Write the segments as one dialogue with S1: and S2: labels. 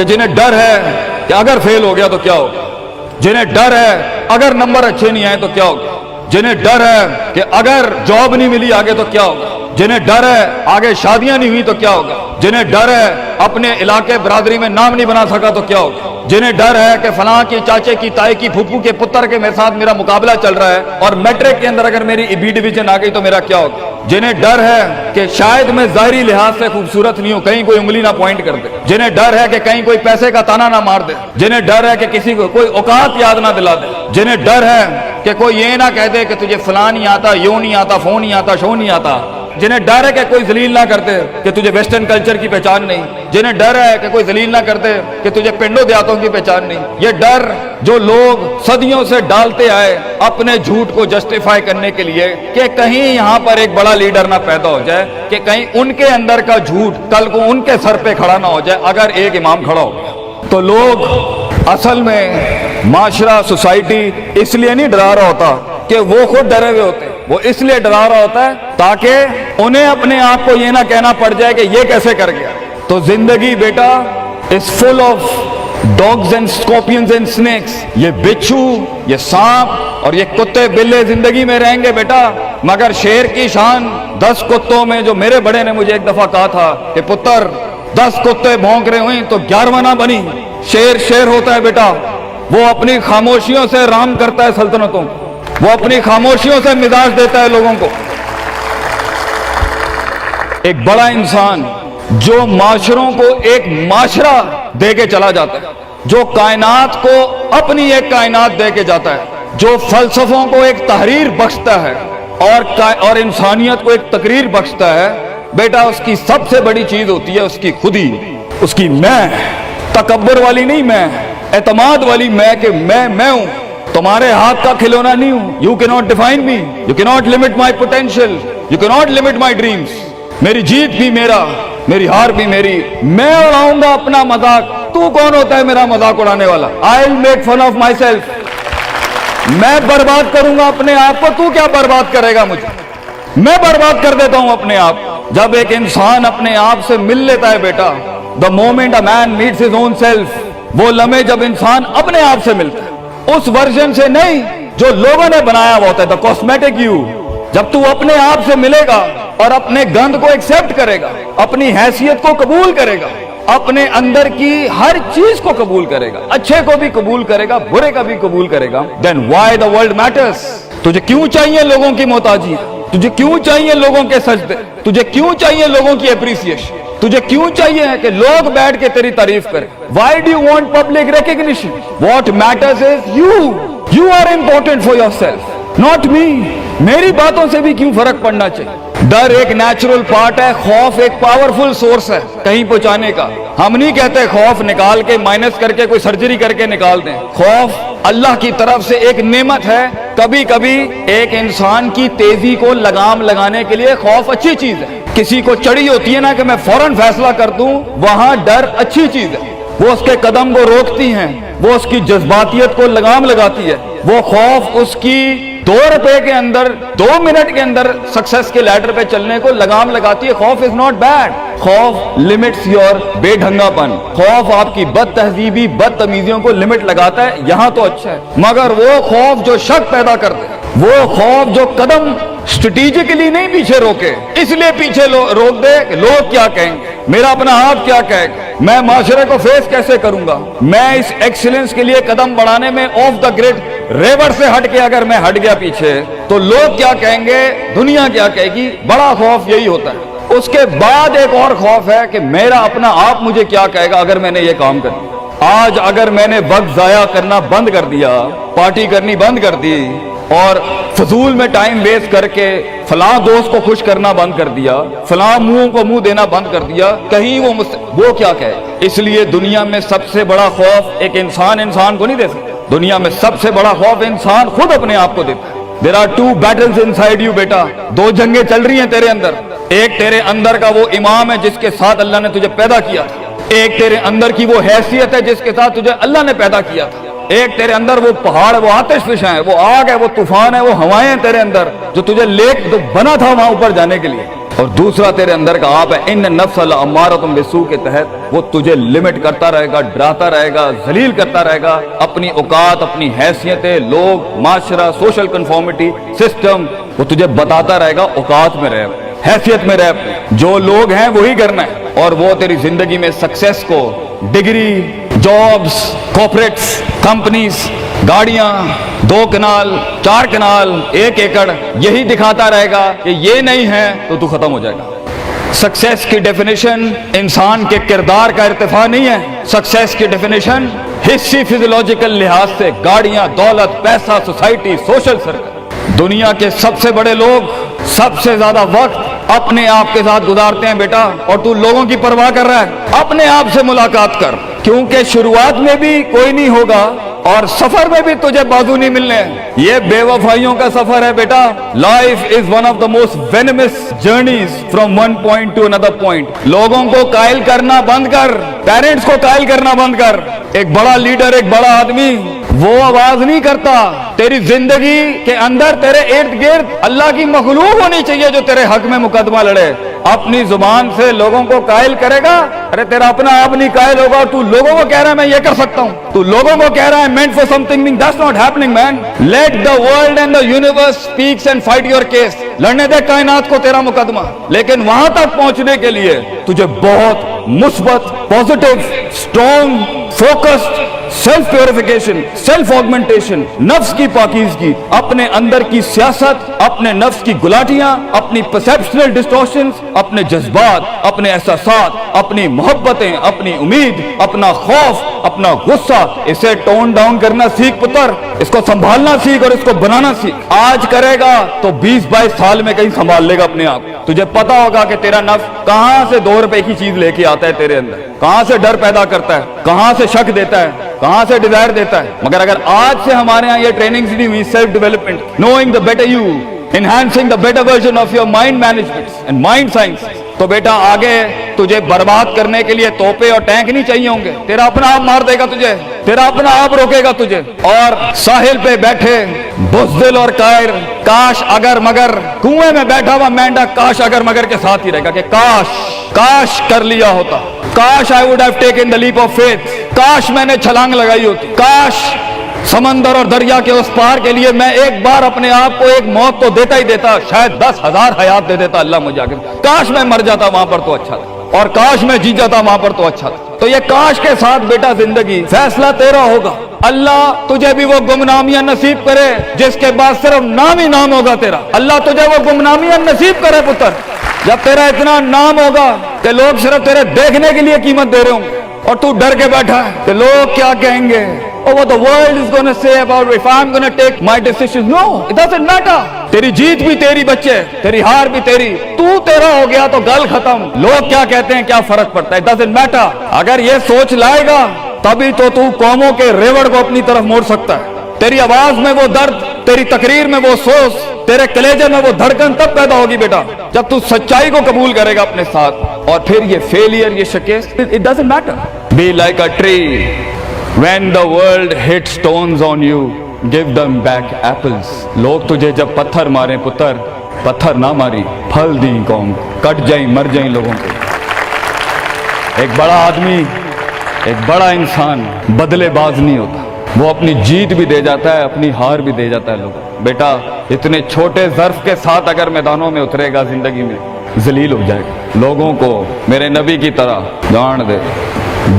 S1: کہ جنہیں ڈر ہے کہ اگر فیل ہو گیا تو کیا ہوگا, جنہیں ڈر ہے اگر نمبر اچھے نہیں آئے تو کیا ہوگا, جنہیں ڈر ہے کہ اگر جاب نہیں ملی آگے تو کیا ہوگا, جنہیں ڈر ہے آگے شادیاں نہیں ہوئی تو کیا ہوگا, جنہیں ڈر ہے اپنے علاقے برادری میں نام نہیں بنا سکا تو کیا ہوگا, جنہیں ڈر ہے کہ فلاں کی چاچے کی تائی کی پھپھو کے پتر کے میرے ساتھ میرا مقابلہ چل رہا ہے اور میٹرک کے اندر اگر میری بی ڈویژن آ گئی تو میرا کیا ہوگا, جنہیں ڈر ہے کہ شاید میں ظاہری لحاظ سے خوبصورت نہیں ہوں, کہیں کوئی انگلی نہ پوائنٹ کر دے, جنہیں ڈر ہے کہ کہیں کوئی پیسے کا تانا نہ مار دے, جنہیں ڈر ہے کہ کسی کو کوئی اوقات یاد نہ دلا دے, جنہیں ڈر ہے کہ کوئی یہ نہ کہہ دے کہ تجھے فلاں نہیں آتا, یوں نہیں آتا, فون نہیں آتا, شو نہیں آتا, جنہیں ڈر ہے کہ کوئی ذلیل نہ کرتے کہ تجھے ویسٹرن کلچر کی پہچان نہیں, جنہیں ڈر ہے کہ کوئی ذلیل نہ کرتے کہ تجھے پنڈوں دیہاتوں کی پہچان نہیں. یہ ڈر جو لوگ صدیوں سے ڈالتے آئے اپنے جھوٹ کو جسٹیفائی کرنے کے لیے کہ کہیں یہاں پر ایک بڑا لیڈر نہ پیدا ہو جائے, کہ کہیں ان کے اندر کا جھوٹ کل کو ان کے سر پہ کھڑا نہ ہو جائے اگر ایک امام کھڑا ہو گیا. تو لوگ اصل میں معاشرہ سوسائٹی اس لیے نہیں ڈرا رہا ہوتا کہ وہ خود ڈرے ہوئے ہوتے, وہ اس لیے ڈرا رہا ہوتا ہے تاکہ انہیں اپنے آپ کو یہ نہ کہنا پڑ جائے کہ یہ کیسے کر گیا. تو زندگی بیٹا is full of dogs and scorpions and snakes. یہ بچھو, یہ سانپ اور یہ کتے بلے زندگی میں رہیں گے بیٹا, مگر شیر کی شان 10 کتوں میں, جو میرے بڑے نے مجھے ایک دفعہ کہا تھا کہ پتر 10 کتے بھونک رہے ہوئیں تو 11واں نہ بنی. شیر ہوتا ہے بیٹا, وہ اپنی خاموشیوں سے رام کرتا ہے سلطنتوں کو, وہ اپنی خاموشیوں سے مزاج دیتا ہے لوگوں کو. ایک بڑا انسان جو معاشروں کو ایک معاشرہ دے کے چلا جاتا ہے, جو کائنات کو اپنی ایک کائنات دے کے جاتا ہے, جو فلسفوں کو ایک تحریر بخشتا ہے اور انسانیت کو ایک تقریر بخشتا ہے, بیٹا اس کی سب سے بڑی چیز ہوتی ہے اس کی خودی, اس کی میں, تکبر والی نہیں میں, اعتماد والی میں کہ میں ہوں, تمہارے ہاتھ کا کھلونا نہیں ہوں. You cannot define me, you cannot limit my potential, you cannot limit my dreams. میری جیت بھی میرا, میری ہار بھی میری, میں اڑاؤں گا اپنا مذاق, تو کون ہوتا ہے میرا مذاق اڑانے والا. I'll make fun of myself. میں برباد کروں گا اپنے آپ کو, تو کیا برباد کرے گا مجھے, میں برباد کر دیتا ہوں اپنے آپ. جب ایک انسان اپنے آپ سے مل لیتا ہے بیٹا, the moment a man meets his own self, وہ لمحے جب انسان اپنے آپ سے ملتا ہے, اس ورژن سے نہیں جو لوگوں نے بنایا ہوا ہوتا ہے, the cosmetic you. جب تو اپنے آپ سے ملے گا اور اپنے گند کو ایکسپٹ کرے گا, اپنی حیثیت کو قبول کرے گا, اپنے اندر کی ہر چیز کو قبول کرے گا, اچھے کو بھی قبول کرے گا, برے کا بھی قبول کرے گا, then why the world matters. تجھے کیوں چاہیے لوگوں کی محتاجی, تجھے کیوں چاہیے لوگوں کے سجدے, تجھے کیوں چاہیے لوگوں کی اپریسیشن, تجھے کیوں چاہیے کہ لوگ بیٹھ کے تیری تعریف کریں. Why do you want public recognition? What matters is you are important for yourself, not me. میری باتوں سے بھی کیوں فرق پڑنا چاہیے. ڈر ایک نیچرل پارٹ ہے, خوف ایک پاورفل سورس ہے کہیں پہنچانے کا. ہم نہیں کہتے خوف نکال کے مائنس کر کے کوئی سرجری کر کے نکال دیں. خوف اللہ کی طرف سے ایک نعمت ہے. کبھی کبھی ایک انسان کی تیزی کو لگام لگانے کے لیے خوف اچھی چیز ہے. کسی کو چڑھی ہوتی ہے نا کہ میں فوراً فیصلہ کر دوں, وہاں ڈر اچھی چیز ہے. وہ اس کے قدم کو روکتی ہیں, وہ اس کی جذباتیت کو لگام لگاتی ہے. وہ خوف اس کی 2 روپے کے اندر 2 منٹ کے اندر سکسس کے لیڈر پہ چلنے کو لگام لگاتی ہے. خوف از ناٹ بیڈ. خوف لمٹس یور بے ڈھنگا پن. خوف آپ کی بد تہذیبی بد تمیزیوں کو لمٹ لگاتا ہے, یہاں تو اچھا ہے. مگر وہ خوف جو شک پیدا کر دے, وہ خوف جو قدم اسٹریٹجکلی نہیں پیچھے روکے, اس لیے پیچھے روک دے کہ لوگ کیا کہیں گے, میرا اپنا آپ کیا کہے گا, میں معاشرے کو فیس کیسے کروں گا, میں اس ایکسیلنس کے لیے قدم بڑھانے میں آف دا گریڈ ریور سے ہٹ کے اگر میں ہٹ گیا پیچھے تو لوگ کیا کہیں گے, دنیا کیا کہے گی. بڑا خوف یہی ہوتا ہے. اس کے بعد ایک اور خوف ہے کہ میرا اپنا آپ مجھے کیا کہے گا اگر میں نے یہ کام کر دیا. آج اگر میں نے وقت ضائع کرنا بند کر دیا, پارٹی کرنی بند کر دی اور فضول میں ٹائم ویسٹ کر کے فلاں دوست کو خوش کرنا بند کر دیا, فلاں منہ کو منہ دینا بند کر دیا, کہیں وہ کیا کہے. اس لیے دنیا میں سب سے بڑا خوف ایک انسان کو نہیں دے سکتا. دنیا میں سب سے بڑا خوف انسان خود اپنے آپ کو دیتا ہے. There are 2 battles inside you بیٹا, 2 جنگیں چل رہی ہیں تیرے اندر. ایک تیرے اندر کا وہ امام ہے جس کے ساتھ اللہ نے تجھے پیدا کیا تھا, ایک تیرے اندر کی وہ حیثیت ہے جس کے ساتھ تجھے اللہ نے پیدا کیا تھا, ایک تیرے اندر وہ پہاڑ, وہ آتش فشاں ہیں, وہ آگ ہے, وہ طوفان ہے, وہ ہوائیں ہیں تیرے اندر جو تجھے بنا تھا وہاں اوپر جانے کے لیے. اور دوسرا تیرے اندر کا آپ ہے ان نفس لامارۃ بالسوء کے تحت وہ تجھے لمٹ کرتا رہے گا، ڈراتا رہے گا، ذلیل کرتا رہے گا، اپنی اوقات، اپنی حیثیتیں، لوگ، معاشرہ، سوشل کنفارمیٹی، سسٹم، وہ تجھے بتاتا رہے گا اوقات میں رہ، حیثیت میں رہ، جو لوگ ہیں وہی کرنا ہے، اور وہ تیری زندگی میں سکسیس کو، ڈگری، جابز، کارپوریٹس، کمپنیز، گاڑیاں، 2 کنال، 4 کنال، 1 ایکڑ، یہی دکھاتا رہے گا کہ یہ نہیں ہے تو ختم ہو جائے گا۔ سکسیس کی ڈیفینیشن انسان کے کردار کا ارتفاع نہیں ہے، سکسیس کی ڈیفینیشن حصی فزیولوجیکل لحاظ سے گاڑیاں، دولت، پیسہ، سوسائٹی، سوشل سرکل۔ دنیا کے سب سے بڑے لوگ سب سے زیادہ وقت اپنے آپ کے ساتھ گزارتے ہیں بیٹا، اور تو لوگوں کی پرواہ کر رہا ہے؟ اپنے آپ سے ملاقات کر، کیونکہ شروعات میں بھی کوئی نہیں ہوگا اور سفر میں بھی تجھے بازو نہیں ملنے ہیں۔ یہ بے وفائیوں کا سفر ہے بیٹا۔ Life is one of the most venomous journeys from one point to another point. لوگوں کو قائل کرنا بند کر، پیرنٹس کو قائل کرنا بند کر۔ ایک بڑا لیڈر، ایک بڑا آدمی وہ آواز نہیں کرتا، تیری زندگی کے اندر تیرے ارد گرد اللہ کی مخلوق ہونی چاہیے جو تیرے حق میں مقدمہ لڑے۔ اپنی زبان سے لوگوں کو قائل کرے گا، ارے تیرا اپنا آپ نہیں قائل ہوگا۔ تو لوگوں کو کہہ رہا ہے میں یہ کر سکتا ہوں، تو لوگوں کو کہہ رہا ہے meant for something that's not happening man. Let the world and the universe speaks and fight your case. لڑنے دے کائنات کو تیرا مقدمہ، لیکن وہاں تک پہنچنے کے لیے تجھے بہت مثبت، positive, strong, focused, self purification, self augmentation, نفس کی پاکیزگی، اپنے اندر کی سیاست، اپنے نفس کی گلاٹیاں، اپنی پرسیپشنل ڈسٹورشنز، اپنے جذبات، اپنے احساسات، اپنی محبتیں، اپنی امید، اپنا خوف، اپنا غصہ، اسے ٹون ڈاؤن کرنا سیکھ پتر، اس کو سنبھالنا سیکھ اور اس کو بنانا سیکھ۔ آج کرے گا تو 20-22 سال میں کہیں سنبھال لے گا اپنے آپ۔ تجھے پتا ہوگا کہ تیرا نفس کہاں سے 2 روپے کی چیز لے کے آتا ہے تیرے اندر، کہاں سے ڈر پیدا کرتا ہے، کہاں سے شک دیتا ہے، کہاں سے ڈیزائر دیتا ہے۔ مگر اگر آج سے ہمارے ہاں یہ ٹریننگ نہیں ہوئی، self development, knowing the better you, enhancing the better version of your mind management and mind science، تو بیٹا آگے تجھے برباد کرنے کے لیے توپے اور ٹینک نہیں چاہیے ہوں گے، تیرا اپنا آپ مار دے گا تجھے، تیرا اپنا آپ روکے گا تجھے۔ اور ساحل پہ بیٹھے بزدل اور قائر، کاش اگر مگر، کنویں میں بیٹھا ہوا مینڈا کاش اگر مگر کے ساتھ ہی رہے گا کہ کاش کر لیا ہوتا، کاش I would have taken the leap of faith، کاش میں نے چھلانگ لگائی ہوتی، کاش سمندر اور دریا کے اس پار کے لیے میں ایک بار اپنے آپ کو ایک موت تو دیتا ہی دیتا، شاید 10,000 حیات دے دیتا اللہ مجھے آگے، کاش میں مر جاتا وہاں پر تو اچھا تھا، اور کاش میں جی جاتا وہاں پر تو اچھا تھا۔ تو یہ کاش کے ساتھ بیٹا زندگی، فیصلہ تیرا ہوگا۔ اللہ تجھے بھی وہ گمنامیاں نصیب کرے جس کے بعد صرف نام ہی نام ہوگا تیرا۔ اللہ تجھے وہ گمنامیاں نصیب کرے پتر، جب تیرا اتنا نام ہوگا کہ لوگ صرف تیرے دیکھنے کے لیے قیمت دے رہے ہوں گے، اور تو ڈر کے بیٹھا ہے کہ لوگ کیا کہیں گے، or what the world is going to say about if I'm going to take my decisions. No, it doesn't matter. تیری جیت بھی تیری بچے، تیری ہار بھی تیری، تو تیرا ہو گیا تو گل ختم، لوگ کیا کہتے ہیں کیا فرق پڑتا ہے، it doesn't matter۔ اگر یہ سوچ لائے گا تبھی تو قوموں کے ریوڑ کو اپنی طرف موڑ سکتا ہے۔ تیری آواز میں وہ درد، تیری تقریر میں وہ سوز، تیرے کلیجے میں وہ دھڑکن تب پیدا ہوگی بیٹا جب تو سچائی کو قبول کرے گا اپنے ساتھ۔ اور پھر یہ فیلئر، یہ شکست، it doesn't matter۔ Be like a tree when the world hits stones on you, give them back apples۔ لوگ تجھے جب پتھر ماریں پتر، پتھر نہ ماری، پھل دیں قوم، کٹ جائیں مر جائیں لوگوں کے۔ ایک بڑا آدمی، ایک بڑا انسان بدلے باز نہیں ہوتا، وہ اپنی جیت بھی دے جاتا ہے، اپنی ہار بھی دے جاتا ہے لوگوں۔ بیٹا اتنے چھوٹے ظرف کے ساتھ اگر میدانوں میں اترے گا زندگی میں، ذلیل ہو جائے گا۔ لوگوں کو میرے نبی کی طرح جان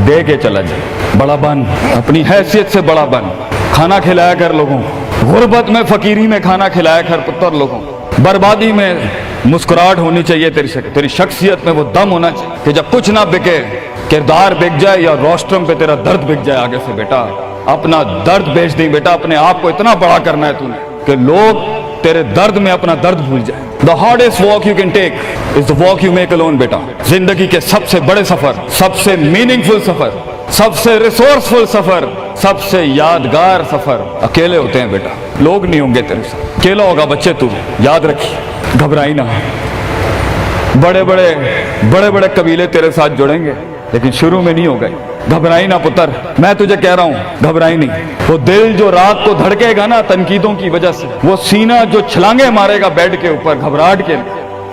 S1: دے کے چلا جائے، بڑا بن، اپنی حیثیت سے بڑا بن، کھانا کھلایا کر لوگوں، غربت میں فقیری میں کھانا کھلایا کر پتر لوگوں، بربادی میں مسکراہٹ ہونی چاہیے تیری شخصیت میں وہ دم ہونا چاہیے کہ جب کچھ نہ بکے، کردار بک جائے یا روسٹرم پہ تیرا درد بک جائے آگے سے۔ بیٹا اپنا درد بیچ دیں بیٹا، اپنے آپ کو اتنا بڑا کرنا ہے تو نے کہ لوگ تیرے درد میں اپنا درد بھول جائے۔ The hardest walk you can take is the walk you make alone بیٹا۔ زندگی کے سب سے بڑے سفر، سب سے میننگ فل سفر، سب سے ریسورسفل سفر، سب سے یادگار سفر اکیلے ہوتے ہیں بیٹا، لوگ نہیں ہوں گے تیرے ساتھ، اکیلا ہوگا بچے تو، یاد رکھیے، گھبرائی نہ۔ بڑے بڑے قبیلے تیرے ساتھ جڑیں گے لیکن شروع میں نہیں ہو گئے، گھبرائی نہ پتر، میں تجھے کہہ رہا ہوں گھبرائی نہیں۔ وہ دل جو رات کو دھڑکے گا نا تنقیدوں کی وجہ سے، وہ سینہ جو چھلانگے مارے گا بیڈ کے اوپر گھبراہٹ کے،